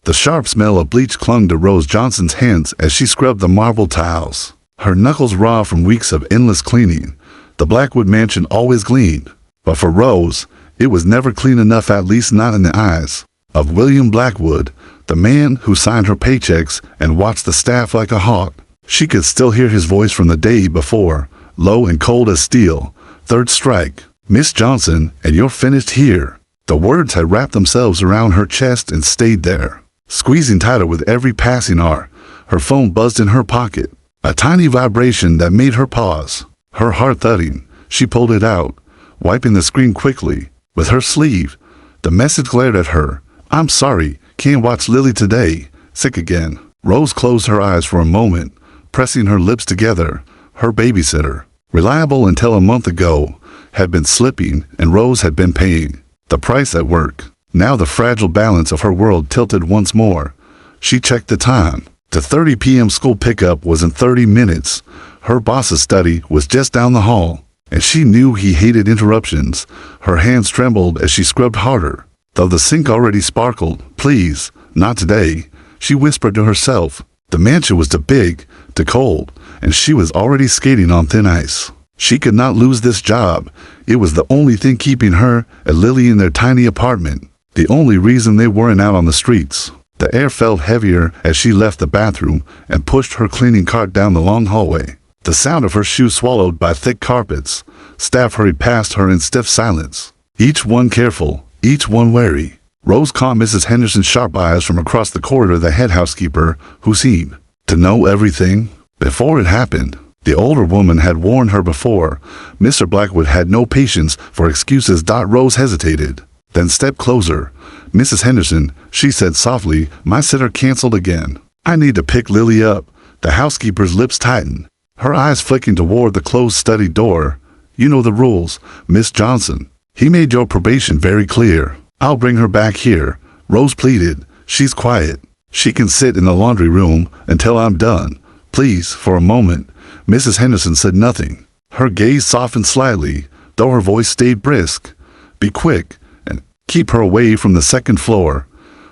The sharp smell of bleach clung to Rose Johnson's hands as she scrubbed the marble tiles. Her knuckles raw from weeks of endless cleaning. The Blackwood mansion always cleaned, but for Rose, it was never clean enough, at least not in the eyes of William Blackwood, the man who signed her paychecks and watched the staff like a hawk. She could still hear his voice from the day before, low and cold as steel. "Third strike, Miss Johnson, and you're finished here." The words had wrapped themselves around her chest and stayed there, squeezing tighter with every passing hour. Her phone buzzed in her pocket, a tiny vibration that made her pause. Her heart thudding, she pulled it out, wiping the screen quickly with her sleeve. The message glared at her. "I'm sorry, can't watch Lily today. Sick again." Rose closed her eyes for a moment, pressing her lips together. Her babysitter, reliable until a month ago, had been slipping, and Rose had been paying the price at work. Now the fragile balance of her world tilted once more. She checked the time. The 30 p.m. school pickup was in 30 minutes. Her boss's study was just down the hall, and she knew he hated interruptions. Her hands trembled as she scrubbed harder, though the sink already sparkled. "Please, not today," she whispered to herself. The mansion was too big, too cold, and she was already skating on thin ice. She could not lose this job. It was the only thing keeping her and Lily in their tiny apartment, the only reason they weren't out on the streets. The air felt heavier as she left the bathroom and pushed her cleaning cart down the long hallway. The sound of her shoes swallowed by thick carpets. Staff hurried past her in stiff silence, each one careful, each one wary. Rose caught Mrs. Henderson's sharp eyes from across the corridor, the head housekeeper, who seemed to know everything before it happened. The older woman had warned her before. Mr. Blackwood had no patience for excuses. Rose hesitated, then stepped closer. "Mrs. Henderson," she said softly, "my sitter canceled again. I need to pick Lily up." The housekeeper's lips tightened, her eyes flicking toward the closed study door. "You know the rules, Miss Johnson. He made your probation very clear." "I'll bring her back here," Rose pleaded. "She's quiet. She can sit in the laundry room until I'm done." "Please, for a moment." Mrs. Henderson said nothing. Her gaze softened slightly, though her voice stayed brisk. "Be quick, and keep her away from the second floor."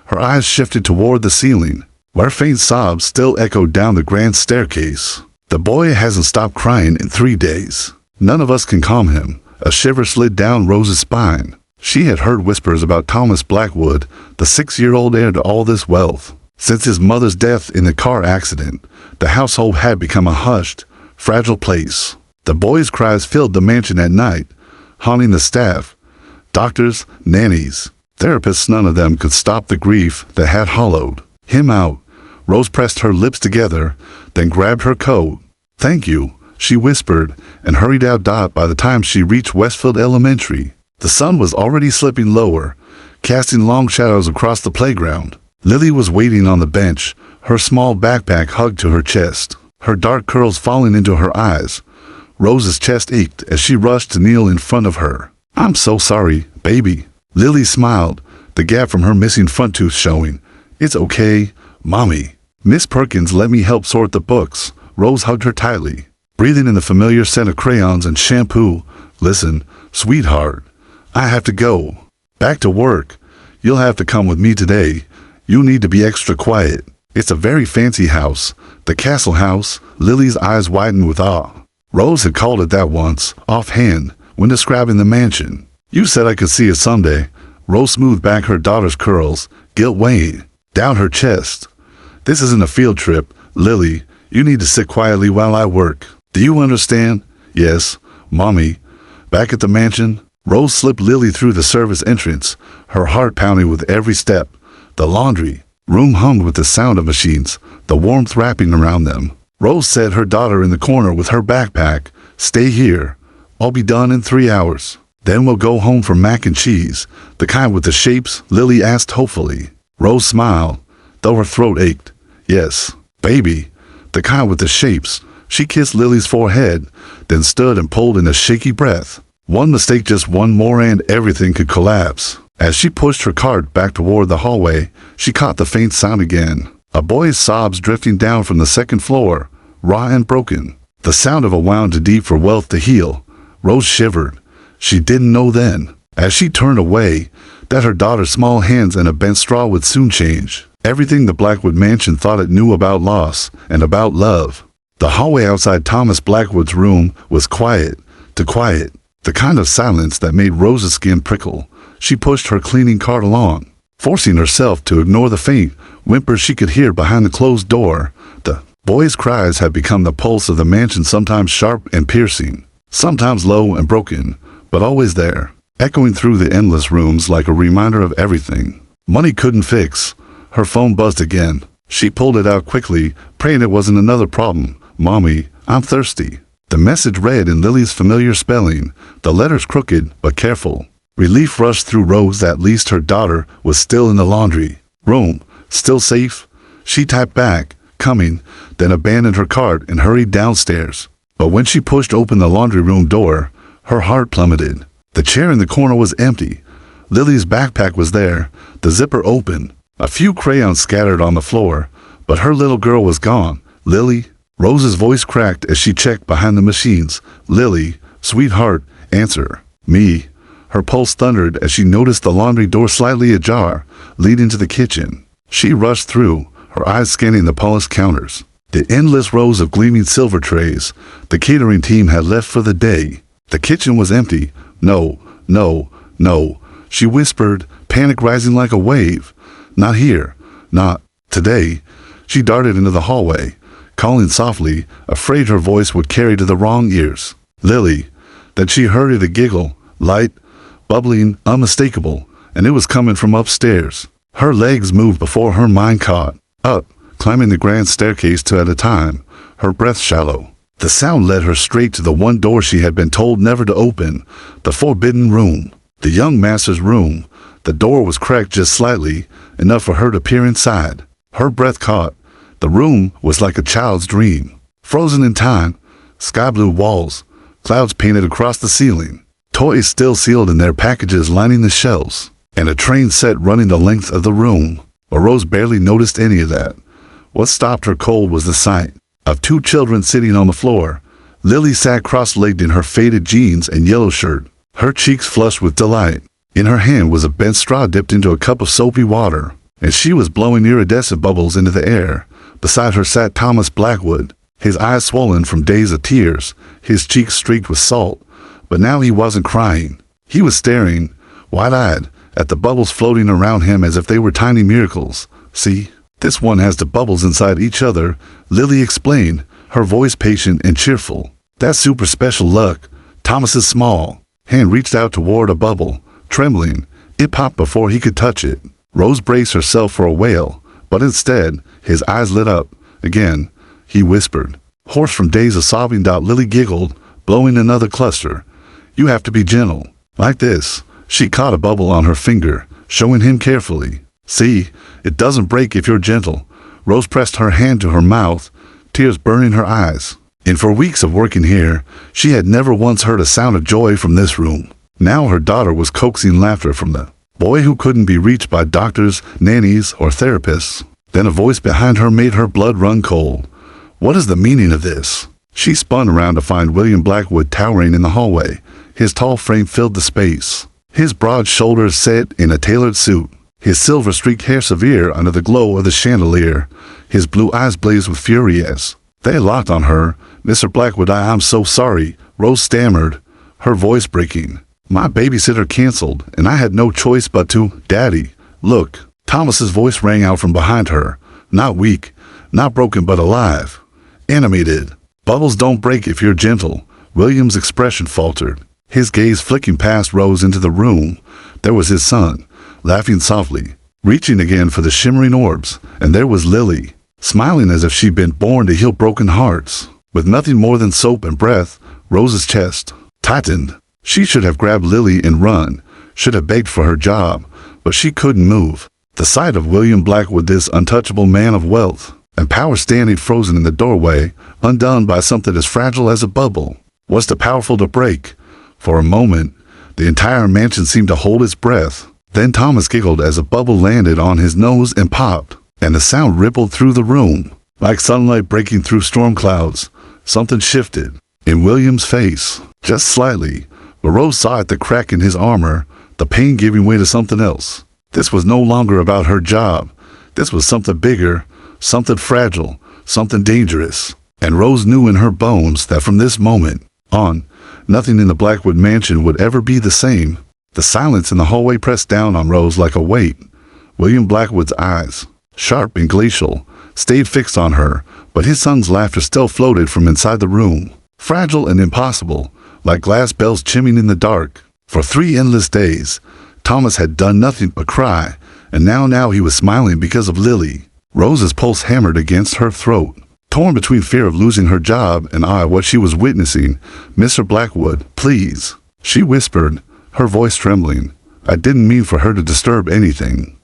Her eyes shifted toward the ceiling, where faint sobs still echoed down the grand staircase. "The boy hasn't stopped crying in 3 days. None of us can calm him." A shiver slid down Rose's spine. She had heard whispers about Thomas Blackwood, the 6-year-old heir to all this wealth. Since his mother's death in the car accident, the household had become a hushed, fragile place. The boy's cries filled the mansion at night, haunting the staff, doctors, nannies, therapists. None of them could stop the grief that had hollowed him out. Rose pressed her lips together, then grabbed her coat. "Thank you," she whispered, and hurried out. By the time she reached Westfield Elementary, the sun was already slipping lower, casting long shadows across the playground. Lily was waiting on the bench, her small backpack hugged to her chest, her dark curls falling into her eyes. Rose's chest ached as she rushed to kneel in front of her. "I'm so sorry, baby." Lily smiled, the gap from her missing front tooth showing. "It's okay, Mommy. Miss Perkins let me help sort the books." Rose hugged her tightly, breathing in the familiar scent of crayons and shampoo. "Listen, sweetheart, I have to go. Back to work. You'll have to come with me today. You need to be extra quiet. It's a very fancy house, the Castle House." Lily's eyes widened with awe. Rose had called it that once, offhand, when describing the mansion. "You said I could see it someday." Rose smoothed back her daughter's curls, guilt weighing down her chest. "This isn't a field trip, Lily. You need to sit quietly while I work. Do you understand?" "Yes, Mommy." Back at the mansion, Rose slipped Lily through the service entrance, her heart pounding with every step. The laundry room hummed with the sound of machines, the warmth wrapping around them. Rose set her daughter in the corner with her backpack. "Stay here. I'll be done in 3 hours. Then we'll go home for mac and cheese." "The kind with the shapes?" Lily asked hopefully. Rose smiled, though her throat ached. "Yes, baby, the kind with the shapes." She kissed Lily's forehead, then stood and pulled in a shaky breath. One mistake, just one more, and everything could collapse. As she pushed her cart back toward the hallway, she caught the faint sound again. A boy's sobs drifting down from the second floor, raw and broken. The sound of a wound too deep for wealth to heal. Rose shivered. She didn't know then, as she turned away, that her daughter's small hands and a bent straw would soon change. Everything the Blackwood mansion thought it knew about loss and about love. The hallway outside Thomas Blackwood's room was quiet, too quiet, the kind of silence that made Rose's skin prickle. She pushed her cleaning cart along, forcing herself to ignore the faint whimpers she could hear behind the closed door. The boys' cries had become the pulse of the mansion, sometimes sharp and piercing, sometimes low and broken, but always there, echoing through the endless rooms like a reminder of everything money couldn't fix. Her phone buzzed again. She pulled it out quickly, praying it wasn't another problem. "Mommy, I'm thirsty." The message read in Lily's familiar spelling, the letters crooked but careful. Relief rushed through Rose. At least her daughter was still in the laundry room, still safe. She typed back, "Coming," then abandoned her cart and hurried downstairs. But when she pushed open the laundry room door, her heart plummeted. The chair in the corner was empty. Lily's backpack was there, the zipper open, a few crayons scattered on the floor, but her little girl was gone. "Lily?" Rose's voice cracked as she checked behind the machines. "Lily, sweetheart, answer me." Her pulse thundered as she noticed the laundry door slightly ajar, leading to the kitchen. She rushed through, her eyes scanning the polished counters, the endless rows of gleaming silver trays. The catering team had left for the day. The kitchen was empty. "No, no, no," she whispered, panic rising like a wave. "Not here. Not today." She darted into the hallway, calling softly, afraid her voice would carry to the wrong ears. "Lily." Then she heard a giggle, light, bubbling, unmistakable, and it was coming from upstairs. Her legs moved before her mind caught up, climbing the grand staircase two at a time, her breath shallow. The sound led her straight to the one door she had been told never to open, the forbidden room, the young master's room. The door was cracked just slightly, enough for her to peer inside. Her breath caught. The room was like a child's dream, frozen in time, sky blue walls, clouds painted across the ceiling, toys still sealed in their packages lining the shelves, and a train set running the length of the room. But Rose barely noticed any of that. What stopped her cold was the sight of two children sitting on the floor. Lily sat cross-legged in her faded jeans and yellow shirt, her cheeks flushed with delight. In her hand was a bent straw dipped into a cup of soapy water, and she was blowing iridescent bubbles into the air. Beside her sat Thomas Blackwood, his eyes swollen from days of tears, his cheeks streaked with salt. But now he wasn't crying. He was staring, wide-eyed, at the bubbles floating around him as if they were tiny miracles. "See, this one has the bubbles inside each other," Lily explained, her voice patient and cheerful. "That's super special luck." Thomas's small hand reached out toward a bubble, trembling. It popped before he could touch it. Rose braced herself for a wail, but instead, his eyes lit up. "Again," he whispered, hoarse from days of sobbing. Lily giggled, blowing another cluster. "You have to be gentle. Like this." She caught a bubble on her finger, showing him carefully. "See, it doesn't break if you're gentle." Rose pressed her hand to her mouth, tears burning her eyes. And for weeks of working here, she had never once heard a sound of joy from this room. Now her daughter was coaxing laughter from the boy who couldn't be reached by doctors, nannies, or therapists. Then a voice behind her made her blood run cold. "What is the meaning of this?" She spun around to find William Blackwood towering in the hallway. His tall frame filled the space, his broad shoulders set in a tailored suit, his silver-streaked hair severe under the glow of the chandelier. His blue eyes blazed with fury as they locked on her. "Mr. Blackwood, I'm so sorry," Rose stammered, her voice breaking. "My babysitter canceled, and I had no choice but to." "Daddy, look." Thomas's voice rang out from behind her, not weak, not broken but alive, animated. "Bubbles don't break if you're gentle." William's expression faltered, his gaze flicking past Rose into the room. There was his son, laughing softly, reaching again for the shimmering orbs, and there was Lily, smiling as if she'd been born to heal broken hearts. With nothing more than soap and breath, Rose's chest tightened. She should have grabbed Lily and run, should have begged for her job, but she couldn't move. The sight of William Blackwood, this untouchable man of wealth and power, standing frozen in the doorway, undone by something as fragile as a bubble, was too powerful to break. For a moment, the entire mansion seemed to hold its breath. Then Thomas giggled as a bubble landed on his nose and popped, and the sound rippled through the room. Like sunlight breaking through storm clouds, something shifted in William's face, just slightly, but Rose saw it, the crack in his armor, the pain giving way to something else. This was no longer about her job. This was something bigger, something fragile, something dangerous. And Rose knew in her bones that from this moment on, nothing in the Blackwood mansion would ever be the same. The silence in the hallway pressed down on Rose like a weight. William Blackwood's eyes, sharp and glacial, stayed fixed on her, but his son's laughter still floated from inside the room, fragile and impossible, like glass bells chiming in the dark. For 3 endless days, Thomas had done nothing but cry, and now he was smiling because of Lily. Rose's pulse hammered against her throat. Torn between fear of losing her job and awe at what she was witnessing, "Mr. Blackwood, please," she whispered, her voice trembling. "I didn't mean for her to disturb anything.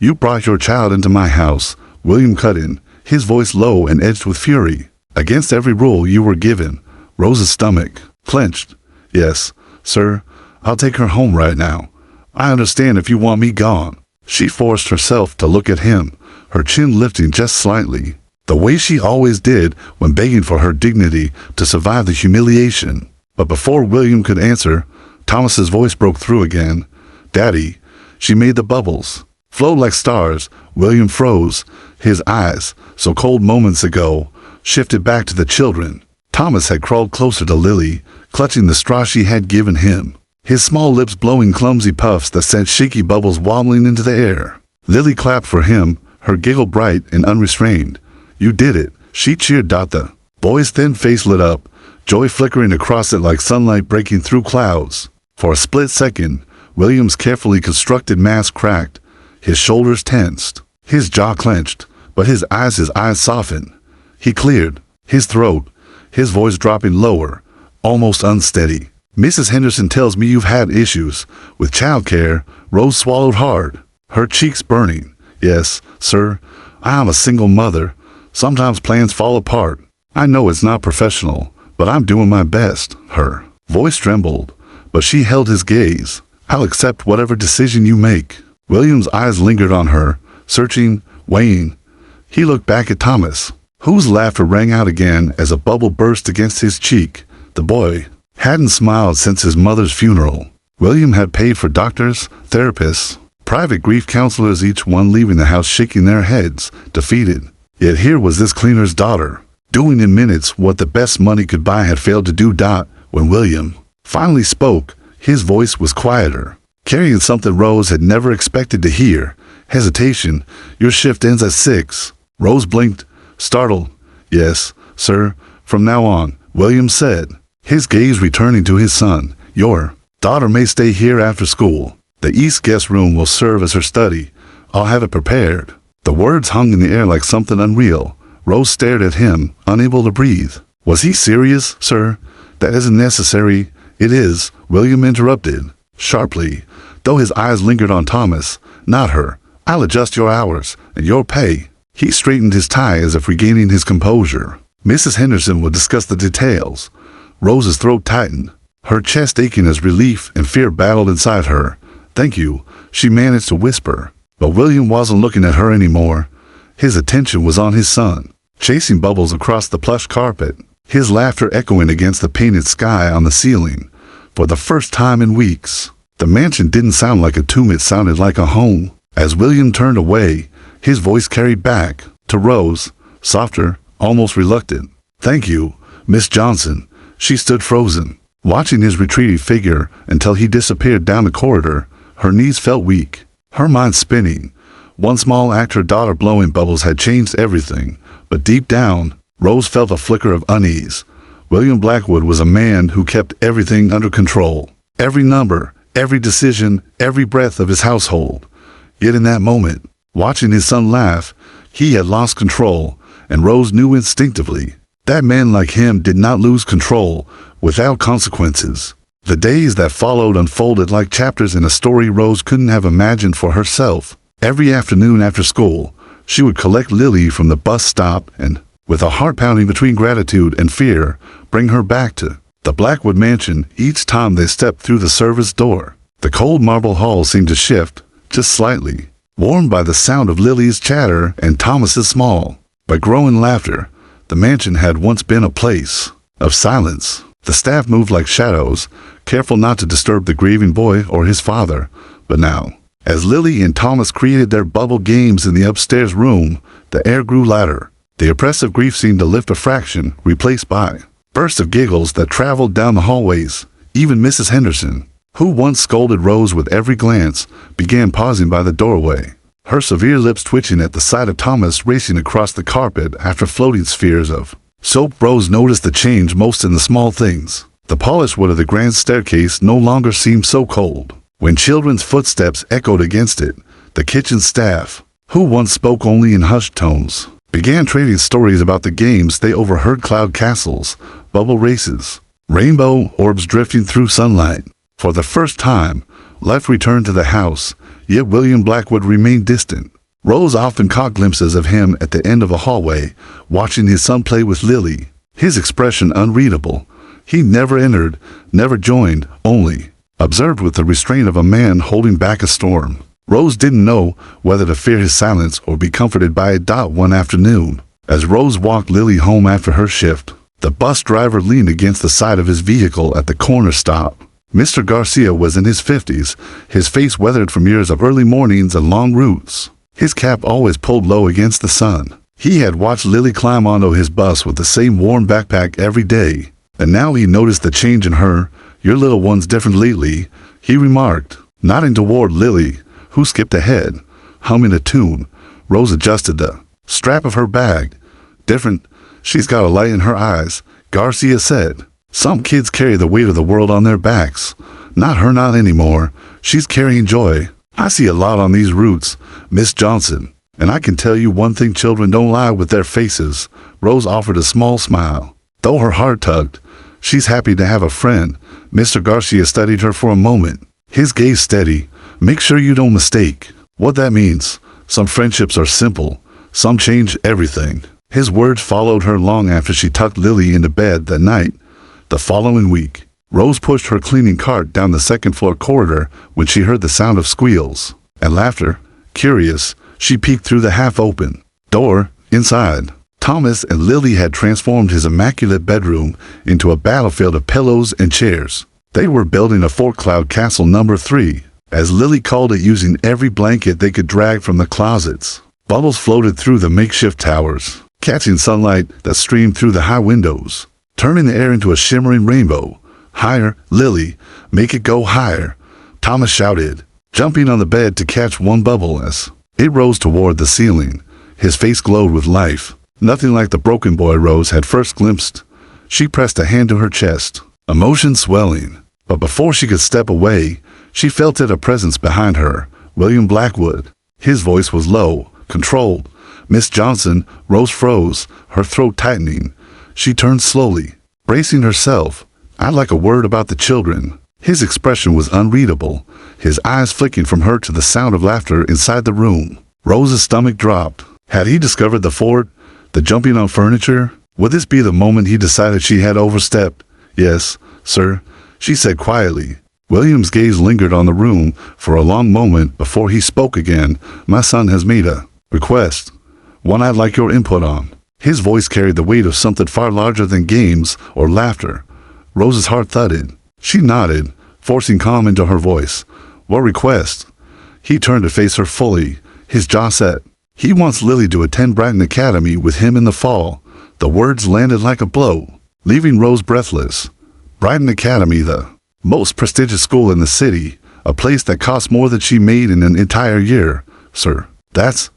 You brought your child into my house," William cut in, his voice low and edged with fury. "Against every rule you were given." Rose's stomach clenched. "Yes, sir, I'll take her home right now. I understand if you want me gone." She forced herself to look at him, her chin lifting just slightly, the way she always did when begging for her dignity to survive the humiliation. But before William could answer, Thomas's voice broke through again. "Daddy," she made the bubbles flow like stars. William froze, his eyes, so cold moments ago, shifted back to the children. Thomas had crawled closer to Lily, clutching the straw she had given him, his small lips blowing clumsy puffs that sent shaky bubbles wobbling into the air. Lily clapped for him, her giggle bright and unrestrained. "You did it," she cheered. The boy's thin face lit up, joy flickering across it like sunlight breaking through clouds. For a split second, William's carefully constructed mask cracked, his shoulders tensed, his jaw clenched, but his eyes softened. He cleared his throat, his voice dropping lower, almost unsteady. "Mrs. Henderson tells me you've had issues with childcare." Rose swallowed hard, her cheeks burning. "Yes, sir, I am a single mother. Sometimes plans fall apart. I know it's not professional, but I'm doing my best." Her voice trembled, but she held his gaze. "I'll accept whatever decision you make." William's eyes lingered on her, searching, weighing. He looked back at Thomas, whose laughter rang out again as a bubble burst against his cheek. The boy hadn't smiled since his mother's funeral. William had paid for doctors, therapists, private grief counselors, each one leaving the house shaking their heads, defeated. Yet here was this cleaner's daughter, doing in minutes what the best money could buy had failed to do. When William finally spoke, his voice was quieter, carrying something Rose had never expected to hear. Hesitation. "Your shift ends at 6. Rose blinked, startled. "Yes, sir, from now on," William said, his gaze returning to his son. "Your daughter may stay here after school. The east guest room will serve as her study. I'll have it prepared." The words hung in the air like something unreal. Rose stared at him, unable to breathe. "Was he serious, sir?" "That isn't necessary." "It is," William interrupted, sharply, though his eyes lingered on Thomas, not her. "I'll adjust your hours, and your pay." He straightened his tie as if regaining his composure. "Mrs. Henderson will discuss the details." Rose's throat tightened, her chest aching as relief and fear battled inside her. "Thank you," she managed to whisper. But William wasn't looking at her anymore. His attention was on his son, chasing bubbles across the plush carpet, his laughter echoing against the painted sky on the ceiling. For the first time in weeks, the mansion didn't sound like a tomb, it sounded like a home. As William turned away, his voice carried back to Rose, softer, almost reluctant. "Thank you, Miss Johnson." She stood frozen, watching his retreating figure until he disappeared down the corridor. Her knees felt weak, her mind spinning. One small act, her daughter blowing bubbles, had changed everything. But deep down, Rose felt a flicker of unease. William Blackwood was a man who kept everything under control. Every number, every decision, every breath of his household. Yet in that moment, watching his son laugh, he had lost control, and Rose knew instinctively that man like him did not lose control without consequences. The days that followed unfolded like chapters in a story Rose couldn't have imagined for herself. Every afternoon after school, she would collect Lily from the bus stop and, with a heart pounding between gratitude and fear, bring her back to the Blackwood mansion. Each time they stepped through the service door, the cold marble hall seemed to shift, just slightly, warmed by the sound of Lily's chatter and Thomas's small but growing laughter. The mansion had once been a place of silence. The staff moved like shadows, careful not to disturb the grieving boy or his father. But now, As Lily and Thomas created their bubble games in the upstairs room, the air grew lighter. The oppressive grief seemed to lift a fraction, replaced by bursts of giggles that traveled down the hallways. Even Mrs. Henderson, who once scolded Rose with every glance, began pausing by the doorway, her severe lips twitching at the sight of Thomas racing across the carpet after floating spheres of soap. Rose noticed the change most in the small things. The polished wood of the grand staircase no longer seemed so cold. When children's footsteps echoed against it, the kitchen staff, who once spoke only in hushed tones, began trading stories about the games they overheard: cloud castles, bubble races, rainbow orbs drifting through sunlight. For the first time, life returned to the house, yet William Blackwood remained distant. Rose often caught glimpses of him at the end of a hallway, watching his son play with Lily, his expression unreadable. He never entered, never joined, only observed with the restraint of a man holding back a storm. Rose didn't know whether to fear his silence or be comforted by it. One afternoon, as Rose walked Lily home after her shift, the bus driver leaned against the side of his vehicle at the corner stop. Mr. Garcia was in his 50s, his face weathered from years of early mornings and long routes. His cap always pulled low against the sun. He had watched Lily climb onto his bus with the same warm backpack every day, and now he noticed the change in her. "Your little one's different lately," he remarked, nodding toward Lily, who skipped ahead, humming a tune. Rose adjusted the strap of her bag. "Different? She's got a light in her eyes," Garcia said. "Some kids carry the weight of the world on their backs. Not her, not anymore. She's carrying joy. I see a lot on these routes, Miss Johnson. And I can tell you one thing, children don't lie with their faces." Rose offered a small smile, though her heart tugged. "She's happy to have a friend." Mr. Garcia studied her for a moment, his gaze steady. "Make sure you don't mistake what that means. Some friendships are simple, some change everything." His words followed her long after she tucked Lily into bed that night. The following week, Rose pushed her cleaning cart down the second-floor corridor when she heard the sound of squeals and laughter. Curious, she peeked through the half-open door. Inside, Thomas and Lily had transformed his immaculate bedroom into a battlefield of pillows and chairs. They were building a four-cloud castle number 3, as Lily called it, using every blanket they could drag from the closets. Bubbles floated through the makeshift towers, catching sunlight that streamed through the high windows, turning the air into a shimmering rainbow. "Higher, Lily, make it go higher," Thomas shouted, jumping on the bed to catch one bubble as it rose toward the ceiling. His face glowed with life, nothing like the broken boy Rose had first glimpsed. She pressed a hand to her chest, emotion swelling. But before she could step away, she felt it, a presence behind her. William Blackwood. His voice was low, controlled. "Miss Johnson." Rose froze, her throat tightening. She turned slowly, bracing herself. "I'd like a word about the children." His expression was unreadable, his eyes flicking from her to the sound of laughter inside the room. Rose's stomach dropped. Had he discovered the fort, the jumping on furniture? Would this be the moment he decided she had overstepped? "Yes, sir," she said quietly. William's gaze lingered on the room for a long moment before he spoke again. "My son has made a request, one I'd like your input on." His voice carried the weight of something far larger than games or laughter. Rose's heart thudded. She nodded, forcing calm into her voice. "What request?" He turned to face her fully, his jaw set. "He wants Lily to attend Brighton Academy with him in the fall." The words landed like a blow, leaving Rose breathless. Brighton Academy, the most prestigious school in the city, a place that cost more than she made in an entire year. "Sir, that's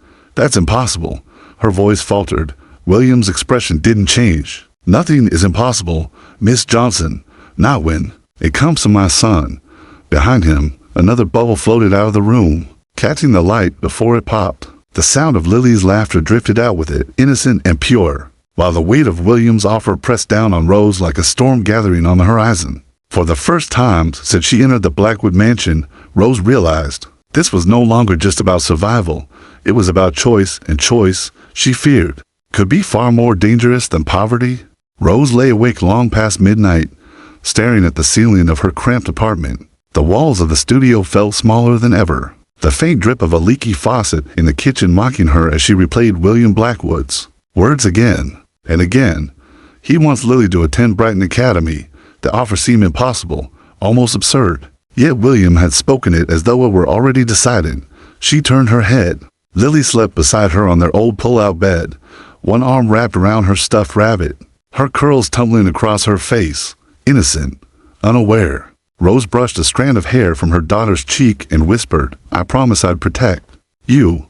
impossible." Her voice faltered. William's expression didn't change. "Nothing is impossible, Miss Johnson. Not when it comes to my son." Behind him, another bubble floated out of the room, catching the light before it popped. The sound of Lily's laughter drifted out with it, innocent and pure, while the weight of William's offer pressed down on Rose like a storm gathering on the horizon. For the first time since she entered the Blackwood mansion, Rose realized this was no longer just about survival. It was about choice, and choice, she feared, could be far more dangerous than poverty. Rose lay awake long past midnight, staring at the ceiling of her cramped apartment. The walls of the studio felt smaller than ever, the faint drip of a leaky faucet in the kitchen mocking her as she replayed William Blackwood's words again and again. He wants Lily to attend Brighton Academy. The offer seemed impossible, almost absurd. Yet William had spoken it as though it were already decided. She turned her head. Lily slept beside her on their old pull-out bed, one arm wrapped around her stuffed rabbit, her curls tumbling across her face, innocent, unaware. Rose brushed a strand of hair from her daughter's cheek and whispered, "I promise I'd protect you.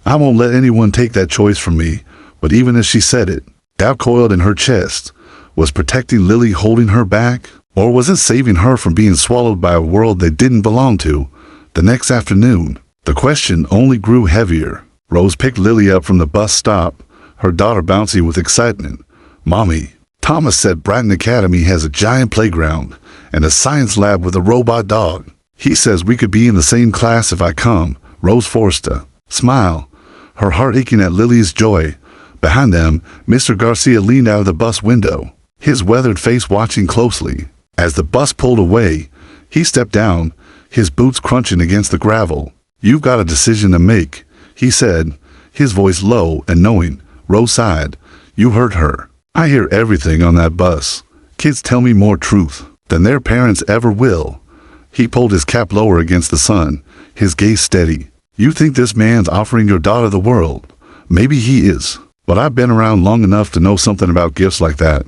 I won't let anyone take that choice from me." But even as she said it, doubt coiled in her chest. Was protecting Lily holding her back? Or was it saving her from being swallowed by a world they didn't belong to? The next afternoon, the question only grew heavier. Rose picked Lily up from the bus stop, her daughter bouncing with excitement. "Mommy, Thomas said Brighton Academy has a giant playground and a science lab with a robot dog. He says we could be in the same class if I come." Rose forced a smile, her heart aching at Lily's joy. Behind them, Mr. Garcia leaned out of the bus window, his weathered face watching closely. As the bus pulled away, he stepped down, his boots crunching against the gravel. "You've got a decision to make," he said, his voice low and knowing. Rose sighed. "You heard her. I hear everything on that bus. Kids tell me more truth than their parents ever will." He pulled his cap lower against the sun, his gaze steady. "You think this man's offering your daughter the world? Maybe he is. But I've been around long enough to know something about gifts like that.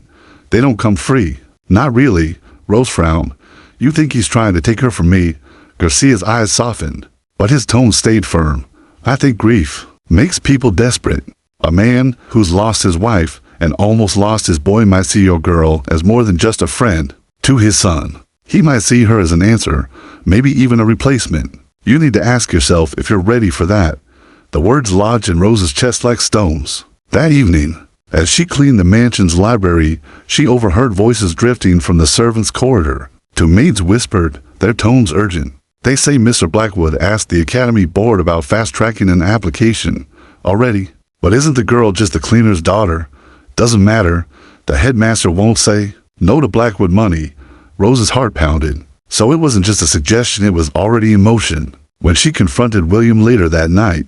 They don't come free." "Not really." Rose frowned. "You think he's trying to take her from me?" Garcia's eyes softened, but his tone stayed firm. "I think grief makes people desperate. A man who's lost his wife and almost lost his boy might see your girl as more than just a friend to his son. He might see her as an answer, maybe even a replacement. You need to ask yourself if you're ready for that." The words lodged in Rose's chest like stones. That evening, as she cleaned the mansion's library, she overheard voices drifting from the servants' corridor. Two maids whispered, their tones urgent. "They say Mr. Blackwood asked the academy board about fast-tracking an application already. But isn't the girl just the cleaner's daughter? Doesn't matter. The headmaster won't say no to Blackwood money." Rose's heart pounded. So it wasn't just a suggestion, it was already in motion. When she confronted William later that night,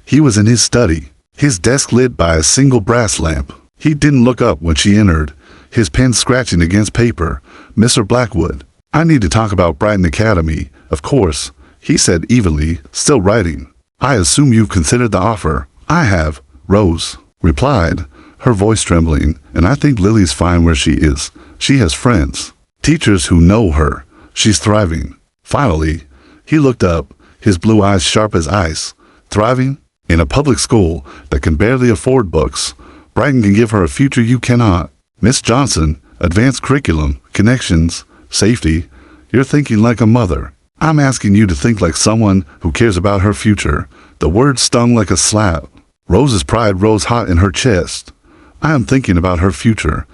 he was in his study, his desk lit by a single brass lamp. He didn't look up when she entered, his pen scratching against paper. "Mr. Blackwood, I need to talk about Brighton Academy." "Of course," he said evenly, still writing. "I assume you've considered the offer." "I have," Rose replied, her voice trembling, "and I think Lily's fine where she is. She has friends, teachers who know her. She's thriving." Finally, he looked up, his blue eyes sharp as ice. "Thriving? In a public school that can barely afford books. Brighton can give her a future you cannot. Miss Johnson, advanced curriculum, connections, safety. You're thinking like a mother. I'm asking you to think like someone who cares about her future." The words stung like a slap. Rose's pride rose hot in her chest. "I am thinking about her future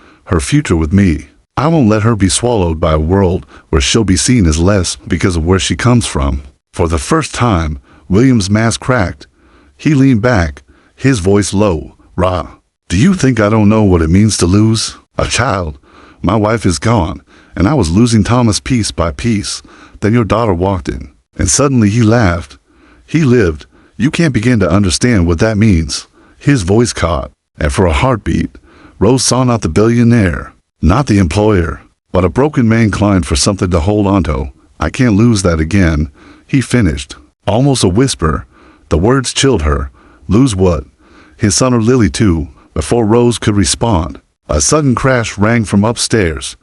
with me. I won't let her be swallowed by a world where she'll be seen as less because of where she comes from." For the first time, William's mask cracked. He leaned back, his voice low. "Ra, do you think I don't know what it means to lose a child? My wife is gone, and I was losing Thomas piece by piece. Then your daughter walked in, and suddenly he laughed. He lived. You can't begin to understand what that means." His voice caught, and for a heartbeat, Rose saw not the billionaire, not the employer, but a broken man climbed for something to hold onto. "I can't lose that again," he finished, almost a whisper. The words chilled her. "Lose what? His son or Lily too?" Before Rose could respond, a sudden crash rang from upstairs.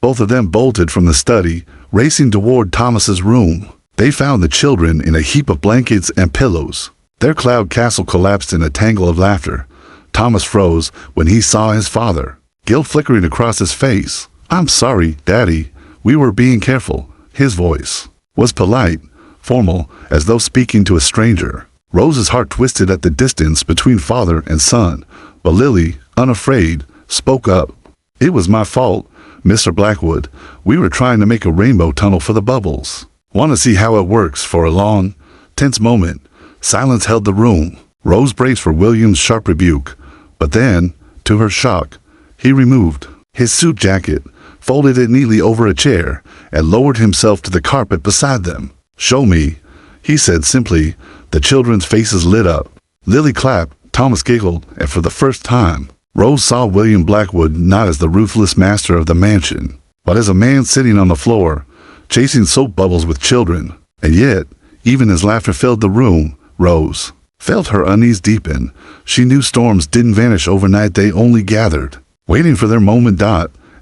Both of them bolted from the study, racing toward Thomas's room. They found the children in a heap of blankets and pillows. Their cloud castle collapsed in a tangle of laughter. Thomas froze when he saw his father, guilt flickering across his face. "I'm sorry, Daddy. We were being careful." His voice was polite, formal, as though speaking to a stranger. Rose's heart twisted at the distance between father and son, but Lily, unafraid, spoke up. "It was my fault, Mr. Blackwood. We were trying to make a rainbow tunnel for the bubbles. Want to see how it works." For a long, tense moment, silence held the room. Rose braced for William's sharp rebuke, but then, to her shock, he removed his suit jacket, folded it neatly over a chair, and lowered himself to the carpet beside them. "Show me," he said simply. The children's faces lit up. Lily clapped, Thomas giggled, and for the first time, Rose saw William Blackwood not as the ruthless master of the mansion, but as a man sitting on the floor, chasing soap bubbles with children. And yet, even as laughter filled the room, Rose felt her unease deepen. She knew storms didn't vanish overnight, they only gathered, waiting for their moment.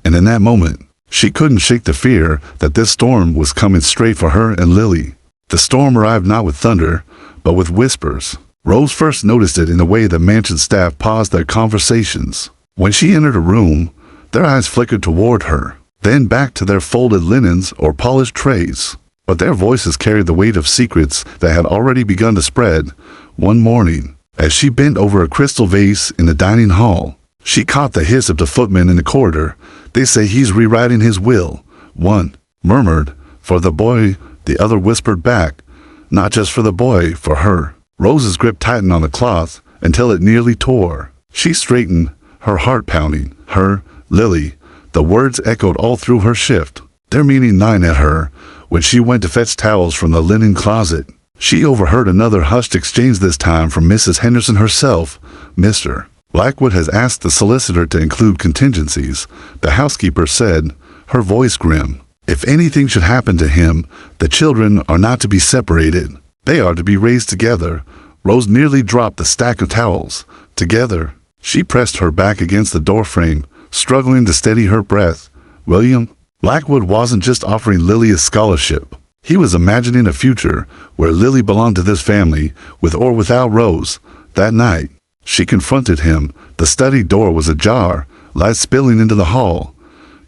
And in that moment, she couldn't shake the fear that this storm was coming straight for her and Lily. The storm arrived not with thunder, but with whispers. Rose first noticed it in the way the mansion staff paused their conversations. When she entered a room, their eyes flickered toward her, then back to their folded linens or polished trays. But their voices carried the weight of secrets that had already begun to spread. One morning, as she bent over a crystal vase in the dining hall, she caught the hiss of the footman in the corridor. "They say he's rewriting his will," one murmured. "For the boy," the other whispered back. "Not just for the boy, for her." Rose's grip tightened on the cloth until it nearly tore. She straightened, her heart pounding. "Her, Lily." The words echoed all through her shift, their meaning gnawing at her. When she went to fetch towels from the linen closet, she overheard another hushed exchange, this time from Mrs. Henderson herself. "Mr. Blackwood has asked the solicitor to include contingencies," the housekeeper said, her voice grim. "If anything should happen to him, the children are not to be separated. They are to be raised together." Rose nearly dropped the stack of towels. "Together." She pressed her back against the doorframe, struggling to steady her breath. William Blackwood wasn't just offering Lily a scholarship. He was imagining a future where Lily belonged to this family, with or without Rose. That night, she confronted him. The study door was ajar, light spilling into the hall.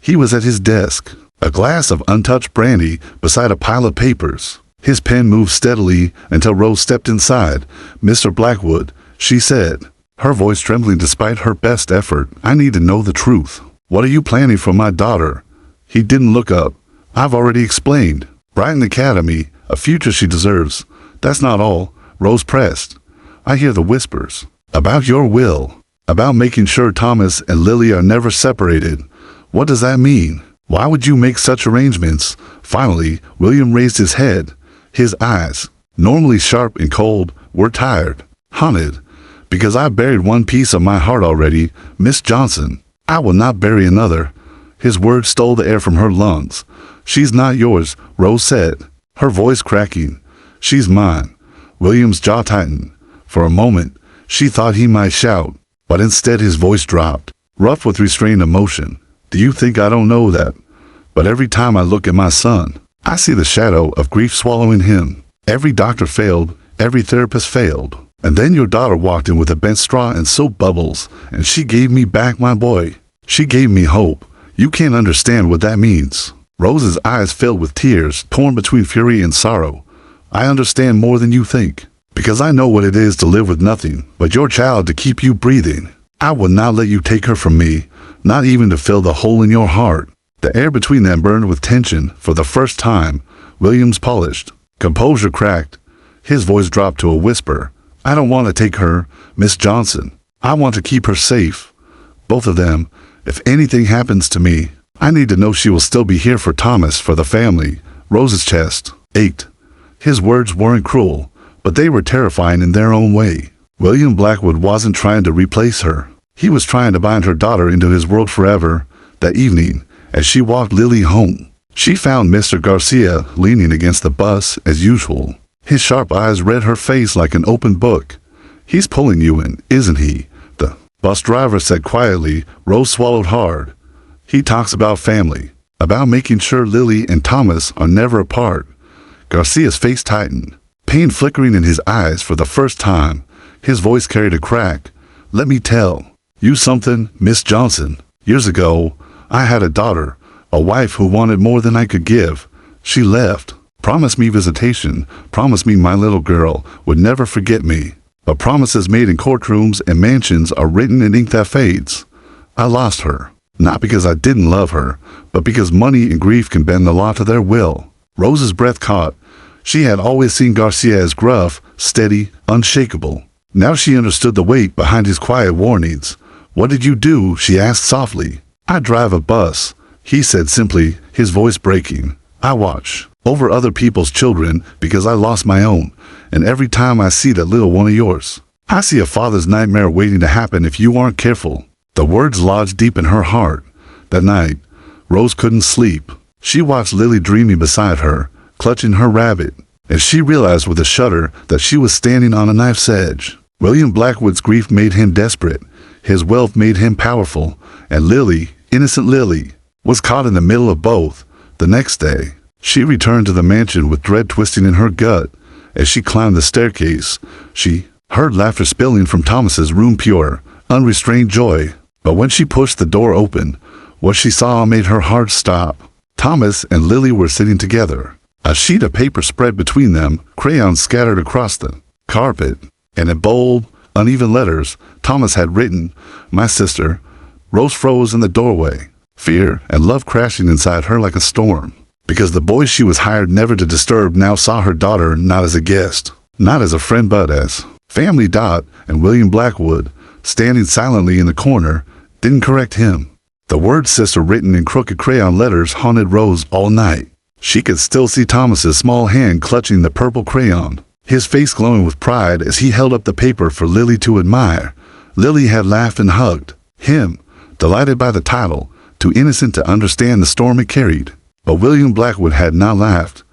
He was at his desk, a glass of untouched brandy beside a pile of papers. His pen moved steadily until Rose stepped inside. "Mr. Blackwood," she said, her voice trembling despite her best effort, "I need to know the truth. What are you planning for my daughter?" He didn't look up. "I've already explained. Brighton Academy, a future she deserves. That's not all," Rose pressed. "I hear the whispers. About your will. About making sure Thomas and Lily are never separated. What does that mean? Why would you make such arrangements?" Finally, William raised his head. His eyes, normally sharp and cold, were tired, haunted. "Because I buried one piece of my heart already, Miss Johnson. I will not bury another." His words stole the air from her lungs. "She's not yours," Rose said, her voice cracking. "She's mine." William's jaw tightened. For a moment, she thought he might shout, but instead his voice dropped, rough with restrained emotion. "Do you think I don't know that? But every time I look at my son, I see the shadow of grief swallowing him. Every doctor failed, every therapist failed. And then your daughter walked in with a bent straw and soap bubbles, and she gave me back my boy. She gave me hope. You can't understand what that means." Rose's eyes filled with tears, torn between fury and sorrow. "I understand more than you think, because I know what it is to live with nothing but your child to keep you breathing. I will not let you take her from me, not even to fill the hole in your heart." The air between them burned with tension. For the first time, William's polished composure cracked. His voice dropped to a whisper. "I don't want to take her, Miss Johnson. I want to keep her safe. Both of them. If anything happens to me, I need to know she will still be here for Thomas, for the family." Rose's chest ached. His words weren't cruel, but they were terrifying in their own way. William Blackwood wasn't trying to replace her. He was trying to bind her daughter into his world forever. That evening, as she walked Lily home, she found Mr. Garcia leaning against the bus as usual. His sharp eyes read her face like an open book. "He's pulling you in, isn't he?" the bus driver said quietly. Rose swallowed hard. "He talks about family, about making sure Lily and Thomas are never apart." Garcia's face tightened, pain flickering in his eyes for the first time. His voice carried a crack. "Let me tell you something, Miss Johnson. Years ago, I had a daughter, a wife who wanted more than I could give. She left. Promised me visitation, promised me my little girl would never forget me. But promises made in courtrooms and mansions are written in ink that fades. I lost her, not because I didn't love her, but because money and grief can bend the law to their will." Rose's breath caught. She had always seen Garcia as gruff, steady, unshakable. Now she understood the weight behind his quiet warnings. "What did you do?" she asked softly. "I drive a bus," he said simply, his voice breaking. "I watch over other people's children because I lost my own, and every time I see that little one of yours, I see a father's nightmare waiting to happen if you aren't careful." The words lodged deep in her heart. That night, Rose couldn't sleep. She watched Lily dreaming beside her, clutching her rabbit, and she realized with a shudder that she was standing on a knife's edge. William Blackwood's grief made him desperate, his wealth made him powerful, and Lily, innocent Lily, was caught in the middle of both. The next day, she returned to the mansion with dread twisting in her gut. As she climbed the staircase, she heard laughter spilling from Thomas's room, pure, unrestrained joy. But when she pushed the door open, what she saw made her heart stop. Thomas and Lily were sitting together. A sheet of paper spread between them, crayons scattered across the carpet, and in bold, uneven letters, Thomas had written, "My sister." Rose froze in the doorway, fear and love crashing inside her like a storm. Because the boy she was hired never to disturb now saw her daughter not as a guest, not as a friend, but as family. And William Blackwood, standing silently in the corner, didn't correct him. The word sister written in crooked crayon letters haunted Rose all night. She could still see Thomas's small hand clutching the purple crayon, his face glowing with pride as he held up the paper for Lily to admire. Lily had laughed and hugged him, delighted by the title, too innocent to understand the storm it carried. But William Blackwood had not laughed.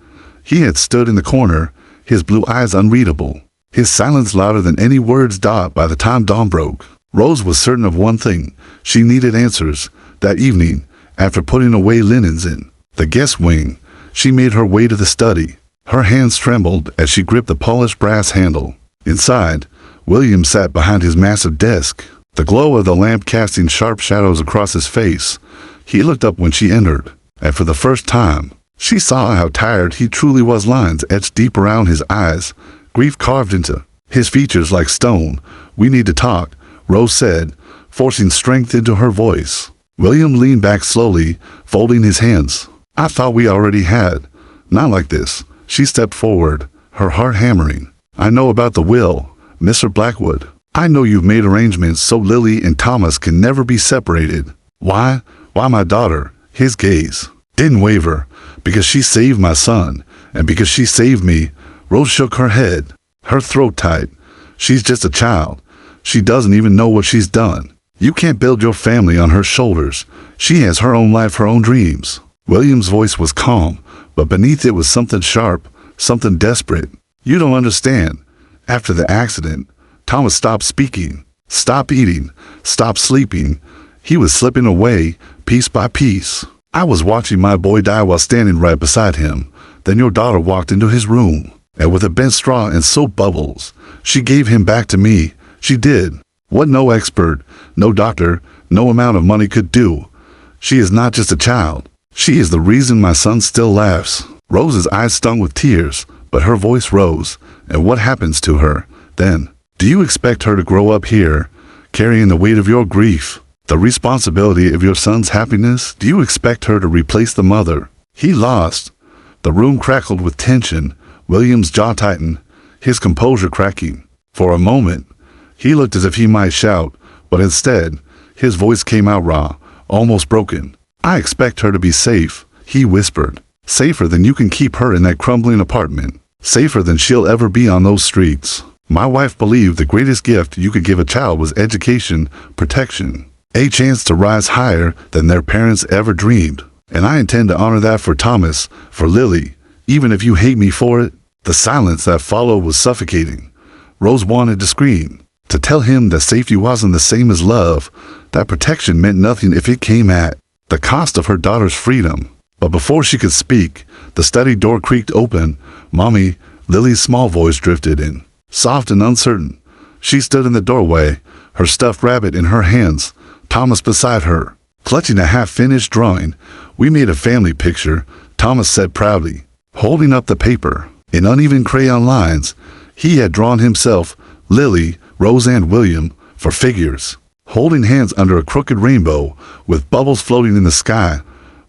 He had stood in the corner, his blue eyes unreadable, his silence louder than any words. By the time dawn broke, Rose was certain of one thing. She needed answers. That evening, after putting away linens in the guest wing, she made her way to the study. Her hands trembled as she gripped the polished brass handle. Inside, William sat behind his massive desk, the glow of the lamp casting sharp shadows across his face. He looked up when she entered, and for the first time, she saw how tired he truly was. Lines etched deep around his eyes, grief carved into his features like stone. "We need to talk," Rose said, forcing strength into her voice. William leaned back slowly, folding his hands. "I thought we already had. Not like this." She stepped forward, her heart hammering. "I know about the will, Mr. Blackwood. I know you've made arrangements so Lily and Thomas can never be separated. Why my daughter?" His gaze didn't waver. "Because she saved my son, and because she saved me." Rose shook her head, her throat tight. "She's just a child. She doesn't even know what she's done. You can't build your family on her shoulders. She has her own life, her own dreams." William's voice was calm, but beneath it was something sharp, something desperate. "You don't understand. After the accident, Thomas stopped speaking, stopped eating, stopped sleeping. He was slipping away, piece by piece. I was watching my boy die while standing right beside him. Then your daughter walked into his room, and with a bent straw and soap bubbles, she gave him back to me. She did what no expert, no doctor, no amount of money could do. She is not just a child. She is the reason my son still laughs." Rose's eyes stung with tears, but her voice rose. "And what happens to her, then? Do you expect her to grow up here, carrying the weight of your grief, the responsibility of your son's happiness? Do you expect her to replace the mother he lost?" The room crackled with tension. William's jaw tightened, his composure cracking. For a moment, he looked as if he might shout, but instead, his voice came out raw, almost broken. "I expect her to be safe," he whispered. "Safer than you can keep her in that crumbling apartment. Safer than she'll ever be on those streets. My wife believed the greatest gift you could give a child was education, protection, a chance to rise higher than their parents ever dreamed. And I intend to honor that for Thomas, for Lily, even if you hate me for it." The silence that followed was suffocating. Rose wanted to scream, to tell him that safety wasn't the same as love, that protection meant nothing if it came at the cost of her daughter's freedom. But before she could speak, the study door creaked open. "Mommy," Lily's small voice drifted in, soft and uncertain. She stood in the doorway, her stuffed rabbit in her hands, Thomas beside her, clutching a half-finished drawing. "We made a family picture," Thomas said proudly, holding up the paper. In uneven crayon lines, he had drawn himself, Lily, Rose and William, for figures, holding hands under a crooked rainbow, with bubbles floating in the sky.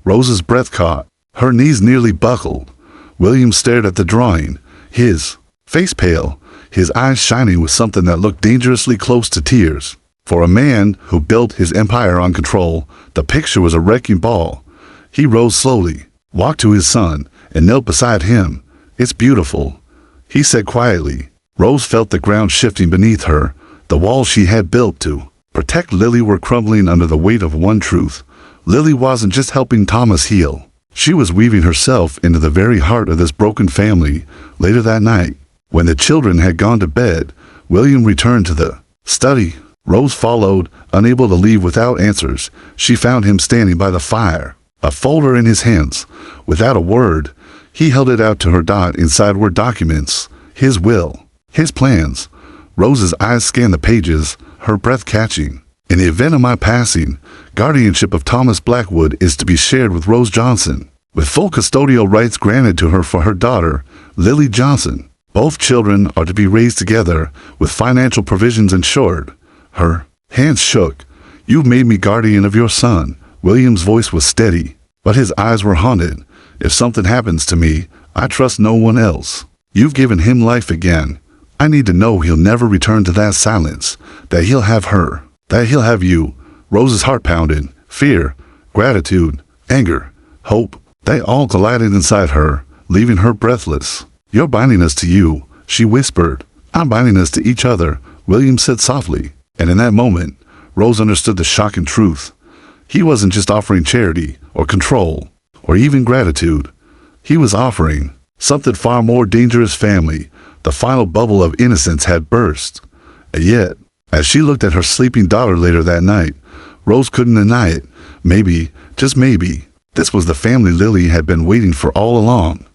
Rose's breath caught, her knees nearly buckled. William stared at the drawing, his face pale, his eyes shining with something that looked dangerously close to tears. For a man who built his empire on control, the picture was a wrecking ball. He rose slowly, walked to his son, and knelt beside him. "It's beautiful," he said quietly. Rose felt the ground shifting beneath her. The walls she had built to protect Lily were crumbling under the weight of one truth. Lily wasn't just helping Thomas heal. She was weaving herself into the very heart of this broken family. Later that night, when the children had gone to bed, William returned to the study. Rose followed, unable to leave without answers. She found him standing by the fire, a folder in his hands. Without a word, he held it out to her. Inside were documents, his will, his plans. Rose's eyes scanned the pages, her breath catching. In the event of my passing, guardianship of Thomas Blackwood is to be shared with Rose Johnson, with full custodial rights granted to her for her daughter, Lily Johnson. Both children are to be raised together, with financial provisions ensured. Her hands shook. You've made me guardian of your son. William's voice was steady, but his eyes were haunted. If something happens to me, I trust no one else. You've given him life again. I need to know he'll never return to that silence, that he'll have her, that he'll have you. Rose's heart pounded. Fear, gratitude, anger, hope, they all collided inside her, leaving her breathless. You're binding us to you, she whispered. I'm binding us to each other, William said softly. And in that moment, Rose understood the shocking truth. He wasn't just offering charity, or control, or even gratitude. He was offering something far more dangerous. Family. The final bubble of innocence had burst. And yet, as she looked at her sleeping daughter later that night, Rose couldn't deny it. Maybe, just maybe, this was the family Lily had been waiting for all along.